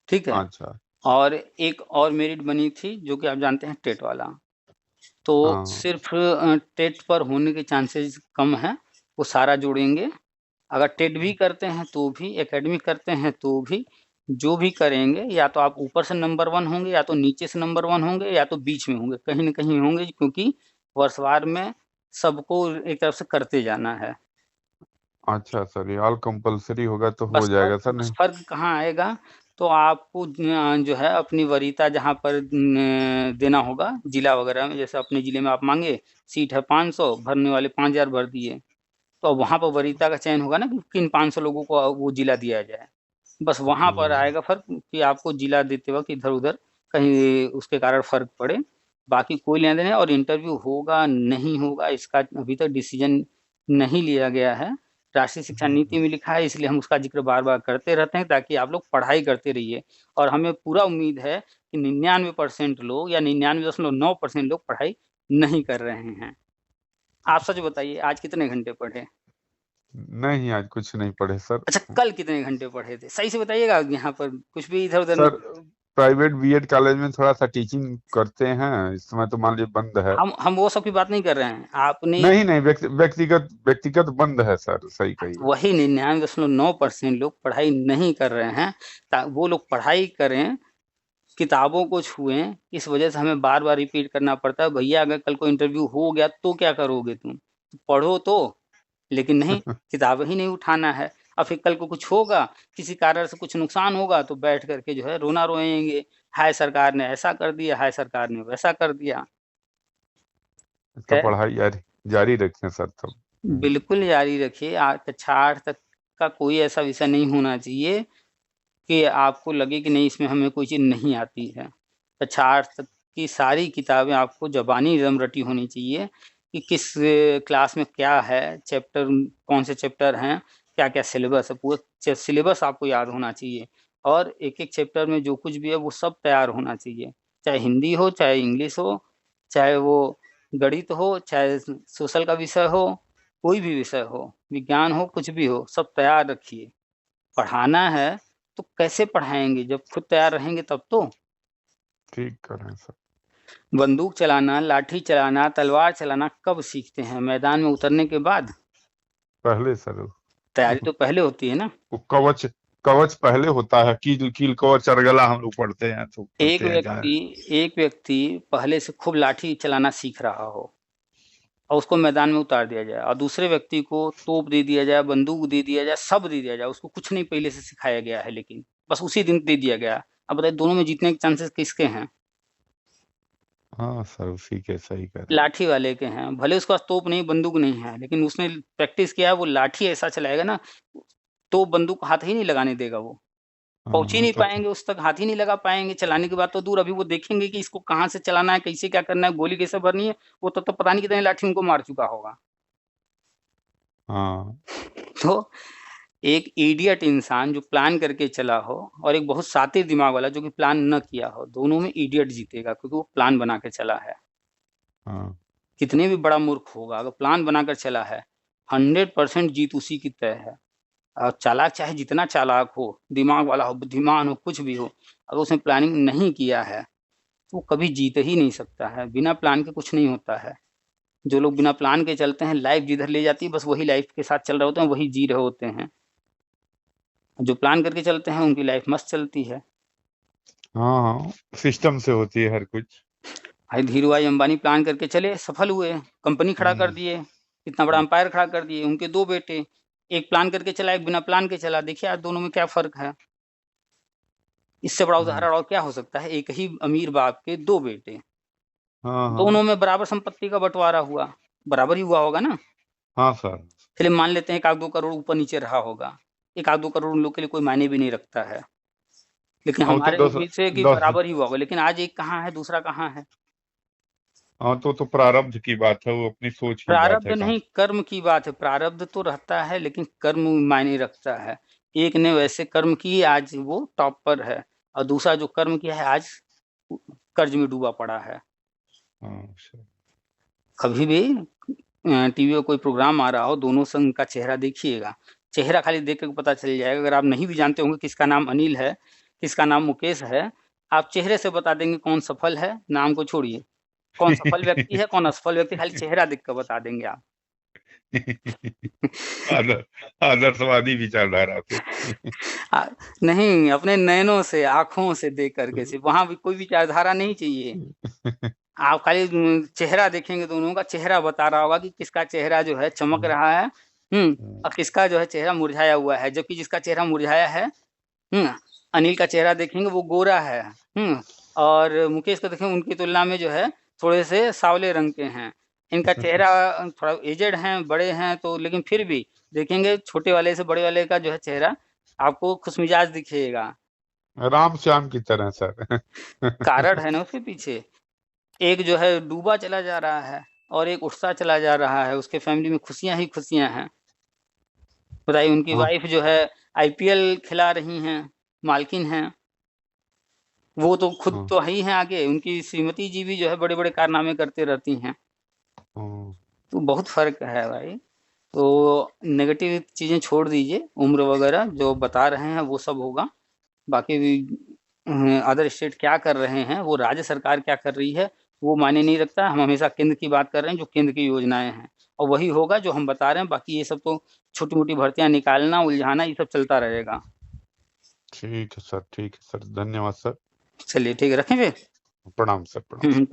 ठीक है।
अच्छा।
और एक और मेरिट बनी थी जो कि आप जानते हैं, टेट वाला। तो
हाँ
सिर्फ टेट पर होने के चांसेस कम है, वो सारा जोड़ेंगे। अगर टेट भी करते हैं तो भी, एकेडमिक करते हैं तो भी, जो भी करेंगे या तो आप ऊपर से नंबर 1 होंगे या तो नीचे से नंबर 1 होंगे या तो बीच में होंगे, कहीं ना कहीं होंगे, क्योंकि वर्षवार में सबको एक तरफ से करते जाना है।
अच्छा सर, ये ऑल कंपलसरी होगा तो हो
बस
जाएगा सर,
बस
नहीं?
फर्क कहाँ आएगा? तो आपको जो है अपनी वरीयता जहाँ पर देना होगा जिला वगैरह में, जैसे अपने जिले में आप मांगे सीट है 500, भरने वाले 5000 भर दिए, तो अब वहाँ पर वरीयता का चयन होगा ना कि किन 500 लोगों को वो जिला दिया जाए। बस वहाँ पर
हाँ
आएगा फर्क कि आपको जिला देते वक्त इधर उधर कहीं उसके कारण फर्क पड़े। बाकी कोई लेना देना नहीं। और इंटरव्यू होगा नहीं होगा इसका अभी तक डिसीजन नहीं लिया गया है। राष्ट्रीय शिक्षा नीति में लिखा है, इसलिए हम उसका जिक्र बार बार करते रहते हैं ताकि आप लोग पढ़ाई करते रहिए। और हमें पूरा उम्मीद है कि 99% लोग या 99.9% लोग पढ़ाई नहीं कर रहे हैं। आप सच बताइए, आज कितने घंटे पढ़े?
नहीं, आज कुछ नहीं पढ़े सर।
अच्छा, कल कितने घंटे पढ़े थे? सही से बताइएगा, यहाँ पर कुछ भी इधर उधर
सर,
नहीं।
प्राइवेट बीएड कॉलेज में थोड़ा सा टीचिंग करते हैं, इस समय तो मान लीजिए बंद है।
हम वो सब की बात नहीं कर रहे हैं। आपने
नहीं नहीं, व्यक्तिगत व्यक्तिगत बंद है सर, सही कहिए।
वही 99.9% लोग पढ़ाई नहीं कर रहे हैं। वो लोग पढ़ाई करें, किताबों को छुएं। इस वजह से हमें बार बार रिपीट करना पड़ता है, भैया अगर कल को इंटरव्यू हो गया तो क्या करोगे तुम? पढ़ो तो, लेकिन नहीं, किताब ही नहीं उठाना है। और फिर कल को कुछ होगा, किसी कारण से कुछ नुकसान होगा तो बैठ करके जो है रोना रोएंगे, हाय सरकार ने ऐसा कर दिया, हाय सरकार ने वैसा कर दिया।
तो
है
पढ़ाई जारी रखें सर तब।
बिल्कुल जारी रखिए। कक्षा 8 तक का कोई ऐसा विषय नहीं होना चाहिए कि आपको लगे कि नहीं इसमें हमें कोई चीज़ नहीं आती है। कक्षा 8 तक की सारी किताबें आपको ज़बानी एकदम रटी होनी चाहिए कि किस क्लास में क्या है, चैप्टर कौन से चैप्टर हैं, क्या-क्या सिलेबस है, पूरा सिलेबस आपको याद होना चाहिए और एक-एक चैप्टर में जो कुछ भी है वो सब तैयार होना चाहिए। चाहे हिंदी हो, चाहे इंग्लिश हो, चाहे वो गणित हो, चाहे सोशल का विषय हो, कोई भी विषय हो, विज्ञान हो, कुछ भी हो, सब तैयार रखिए। पढ़ाना है तो कैसे पढ़ाएँगे? जब खुद तैयार रहेंगे तब तो।
ठीक कर रहे हैं सर।
बंदूक चलाना, लाठी चलाना, तलवार चलाना कब सीखते हैं? मैदान में उतरने के बाद।
पहले सर
तैयारी तो पहले होती है ना।
वो कवच पहले होता है, कील कवच अरगला हम लोग पढ़ते हैं तो
एक
पढ़ते हैं जाए।
व्यक्ति पहले से खूब लाठी चलाना सीख रहा हो और उसको मैदान में उतार दिया जाए और दूसरे व्यक्ति को तोप दे दिया जाए, बंदूक दे दिया जाए, सब दे दिया जाए, उसको कुछ नहीं पहले से सिखाया गया है लेकिन बस उसी दिन दे दिया गया। अब बताइए दोनों में जीतने के चांसेस किसके हैं?
हाँ सर उसी के, सही कह रहे हैं।
लाठी वाले के हैं। भले उसके पास तोप नहीं, बंदूक नहीं है, लेकिन उसने प्रैक्टिस किया है, वो लाठी ऐसा चलाएगा ना, तो बंदूक हाथ ही नहीं लगाने देगा वो। पहुँच ही
हाँ
नहीं
तो
पाएँगे उस तक, हाथ ही नहीं लगा पाएँगे। चलाने की बात तो दूर, अभी वो देखेंगे कि इसको कहाँ से चलाना है, कैसे क्या करना है, गोली कैसे भरनी है, वो तब तक पता नहीं कितनी लाठी उनको मार चुका होगा।
हाँ
तो एक इडियट इंसान जो प्लान करके चला हो और एक बहुत शातिर दिमाग वाला जो कि प्लान न किया हो, दोनों में इडियट जीतेगा क्योंकि वो प्लान बना के चला है।
हाँ
कितने भी बड़ा मूर्ख होगा, अगर प्लान बनाकर चला है, 100% जीत उसी की तय है। और चालाक चाहे जितना चालाक हो, दिमाग वाला हो, बुद्धिमान हो, कुछ भी हो, अगर उसने प्लानिंग नहीं किया है, तो वो कभी जीत ही नहीं सकता है। बिना प्लान के कुछ नहीं होता है। जो लोग बिना प्लान के चलते हैं, लाइफ़ जिधर ले जाती है, बस वही लाइफ़ के साथ चल रहे होते हैं, वही जी रहे होते हैं। जो प्लान करके चलते हैं, उनकी लाइफ़ मस्त चलती है।
हाँ सिस्टम से होती है हर कुछ।
भाई धीरूभाई अंबानी प्लान करके चले, सफल हुए, कंपनी खड़ा कर दिए, इतना बड़ा एम्पायर खड़ा कर दिए। उनके 2 बेटे, एक प्लान करके चला, एक बिना प्लान के चला। देखिए आज दोनों में क्या फ़र्क है। इससे बड़ा उदाहरण और क्या हो सकता है? एक ही अमीर बाप के 2 बेटे,
हाँ हाँ
दोनों में बराबर संपत्ति का बँटवारा हुआ, बराबर ही हुआ होगा ना?
हाँ सर।
चलिए मान लेते हैं 1 आध 2 करोड़ ऊपर-नीचे रहा होगा। 1 आध 2 करोड़ उन लोग के लिए कोई मायने भी नहीं रखता है। लेकिन
हाँ तो
हमारे
दस
बीच से कि
दस
बराबर ही हुआ होगा, लेकिन आज एक कहाँ है, दूसरा कहाँ है?
हाँ तो प्रारब्ध की बात है, वो अपनी सोच की बात
प्रारब्ध
है कहाँ।
नहीं, कर्म की बात है। प्रारब्ध तो रहता है, लेकिन कर्म मायने रखता है। एक ने वैसे कर्म किए, आज वो टॉप पर है और दूसरा जो कर्म किया है, आज कर्ज में डूबा पड़ा है।
हाँ सर।
कभी भी टीवी पे कोई प्रोग्राम आ रहा हो, दोनों संग का चेहरा देखिएगा। चेहरा खाली देख के पता चल जाएगा। अगर आप नहीं भी जानते होंगे किसका नाम अनिल है, किसका नाम मुकेश है, आप चेहरे से बता देंगे कौन सफल है, नाम को छोड़िए। कौन सफल व्यक्ति है, कौन असफल व्यक्ति, खाली चेहरा देख कर बता देंगे आप।
आदर्शवादी विचारधारा से।
नहीं, अपने नैनों से, आँखों से देख कर के सिर्फ़, वहाँ भी कोई विचारधारा नहीं चाहिए। आप खाली चेहरा देखेंगे, दोनों का चेहरा बता रहा होगा कि किसका चेहरा जो है चमक रहा है, और किसका जो है चेहरा मुरझाया हुआ है। जबकि जिसका चेहरा मुरझाया है, अनिल का चेहरा देखेंगे वो गोरा है, और मुकेश को देखेंगे उनकी तुलना में जो है थोड़े से सांवले रंग के हैं। इनका चेहरा थोड़ा एजेड हैं, बड़े हैं, तो लेकिन फिर भी देखेंगे छोटे वाले से बड़े वाले का जो है चेहरा आपको खुशमिजाज दिखेगा।
राम श्याम की तरह सर।
कारण है ना उसके पीछे। एक जो है डूबा चला जा रहा है और एक उठता चला जा रहा है, उसके फैमिली में खुशियाँ ही खुशियाँ हैं। बताइए उनकी
हाँ
वाइफ जो है आईपीएल खिला रही हैं, मालकिन हैं। वो तो खुद
हाँ
तो है ही हैं आगे, उनकी श्रीमती जी भी जो है बड़े-बड़े कारनामे करते रहती हैं।
हाँ।
तो बहुत फ़र्क है भाई। तो नेगेटिव चीज़ें छोड़ दीजिए, उम्र वगैरह जो बता रहे हैं वो सब होगा। बाकी अदर स्टेट क्या कर रहे हैं, वो राज्य सरकार क्या कर रही है, वो मायने नहीं रखता। हम हमेशा केंद्र की बात कर रहे हैं, जो केंद्र की योजनाएँ हैं और वही होगा जो हम बता रहे हैं। बाकी ये सब तो छोटी-मोटी भर्तियाँ निकालना, उलझाना ये सब चलता रहेगा।
ठीक है सर, ठीक है सर, धन्यवाद सर।
चलिए ठीक है, रखें फिर?
प्रणाम सर, प्रणाम।
प्रणाम।